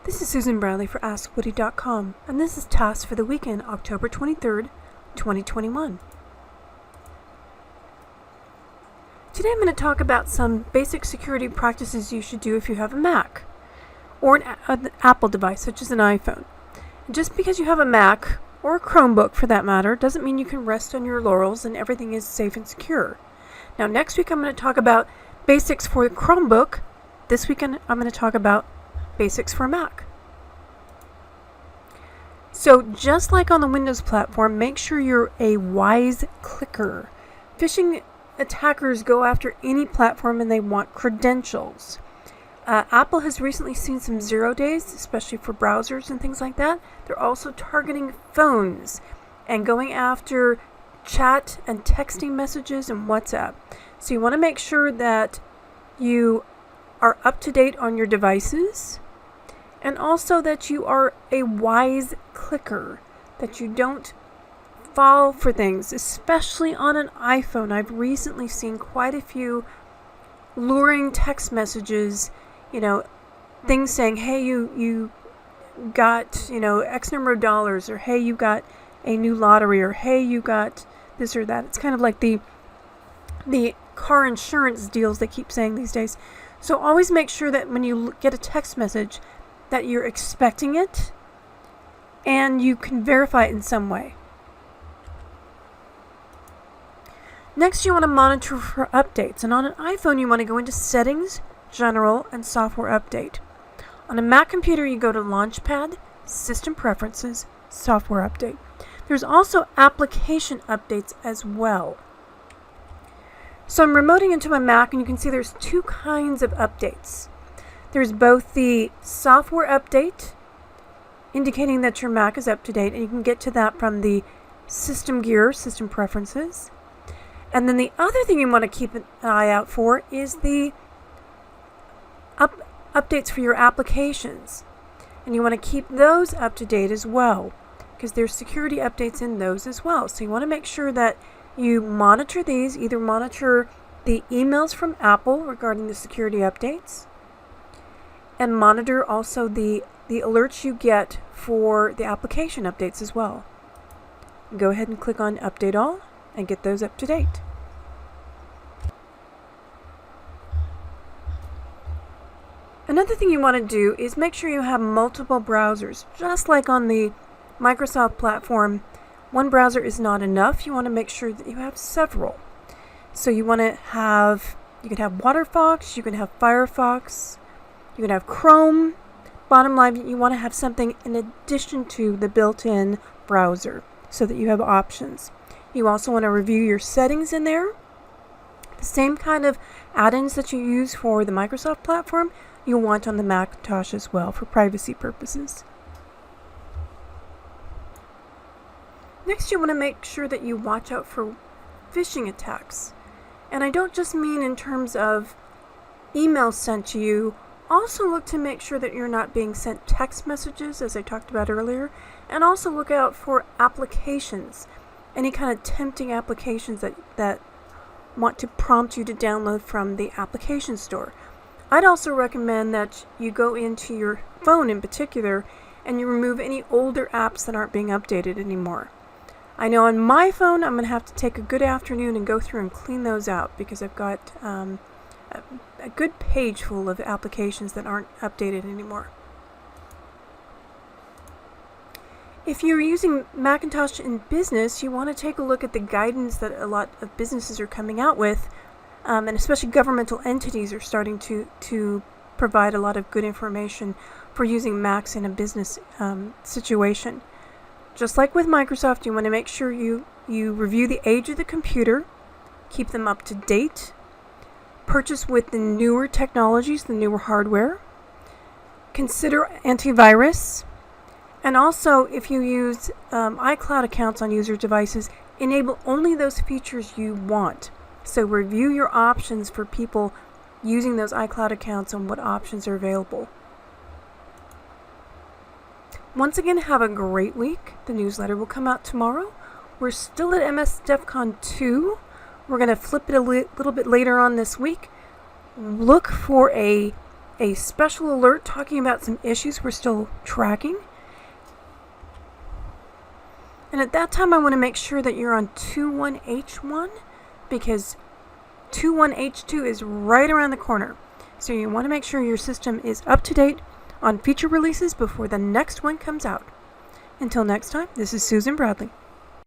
This is Susan Bradley for AskWoody.com, and this is Task for the Weekend, October 23rd, 2021. Today I'm going to talk about some basic security practices you should do if you have a Mac or an Apple device, such as an iPhone. And just because you have a Mac, or a Chromebook for that matter, doesn't mean you can rest on your laurels and everything is safe and secure. Now next week I'm going to talk about basics for the Chromebook. This weekend I'm going to talk about basics for Mac. So just like on the Windows platform, make sure you're a wise clicker. Phishing attackers go after any platform and they want credentials. Apple has recently seen some 0 days, especially for browsers and things like that. They're also targeting phones and going after chat and texting messages and WhatsApp. So you want to make sure that you are up to date on your devices, and also that you are a wise clicker, that you don't fall for things, especially on an iPhone. I've recently seen quite a few luring text messages, things saying, hey, you got, X number of dollars, or hey, you got a new lottery, or hey, you got this or that. It's kind of like the car insurance deals they keep saying these days. So always make sure that when you get a text message that you're expecting it and you can verify it in some way. Next, you want to monitor for updates. And on an iPhone, you want to go into Settings, General, and Software Update. On a Mac computer, you go to Launchpad, System Preferences, Software Update. There's also application updates as well. So I'm remoting into my Mac, and you can see there's two kinds of updates. There's both the software update, indicating that your Mac is up to date, and you can get to that from the System Gear, System Preferences. And then the other thing you want to keep an eye out for is the updates for your applications. And you want to keep those up to date as well, because there's security updates in those as well. So you want to make sure that you monitor these, either monitor the emails from Apple regarding the security updates, and monitor also the alerts you get for the application updates as well. Go ahead and click on Update All and get those up to date. Another thing you want to do is make sure you have multiple browsers. Just like on the Microsoft platform, one browser is not enough. You want to make sure that you have several. So you can have Waterfox, you can have Firefox, you can have Chrome. Bottom line, you want to have something in addition to the built-in browser so that you have options. You also want to review your settings in there. The same kind of add-ins that you use for the Microsoft platform, you'll want on the Macintosh as well for privacy purposes. Next, you want to make sure that you watch out for phishing attacks. And I don't just mean in terms of emails sent to you. Also look to make sure that you're not being sent text messages, as I talked about earlier. And also look out for applications. Any kind of tempting applications that want to prompt you to download from the application store. I'd also recommend that you go into your phone in particular and you remove any older apps that aren't being updated anymore. I know on my phone I'm going to have to take a good afternoon and go through and clean those out, because I've got a good page full of applications that aren't updated anymore. If you're using Macintosh in business, you want to take a look at the guidance that a lot of businesses are coming out with, and especially governmental entities are starting to provide a lot of good information for using Macs in a business situation. Just like with Microsoft, you want to make sure you review the age of the computer, keep them up to date, purchase with the newer technologies, the newer hardware, consider antivirus, and also if you use iCloud accounts on user devices, enable only those features you want. So review your options for people using those iCloud accounts and what options are available. Once again, have a great week. The newsletter will come out tomorrow. We're still at MS DEF CON 2. We're going to flip it a little bit later on this week. Look for a a special alert talking about some issues we're still tracking. And at that time, I want to make sure that you're on 21H1 because 21H2 is right around the corner. So you want to make sure your system is up to date on feature releases before the next one comes out. Until next time, this is Susan Bradley.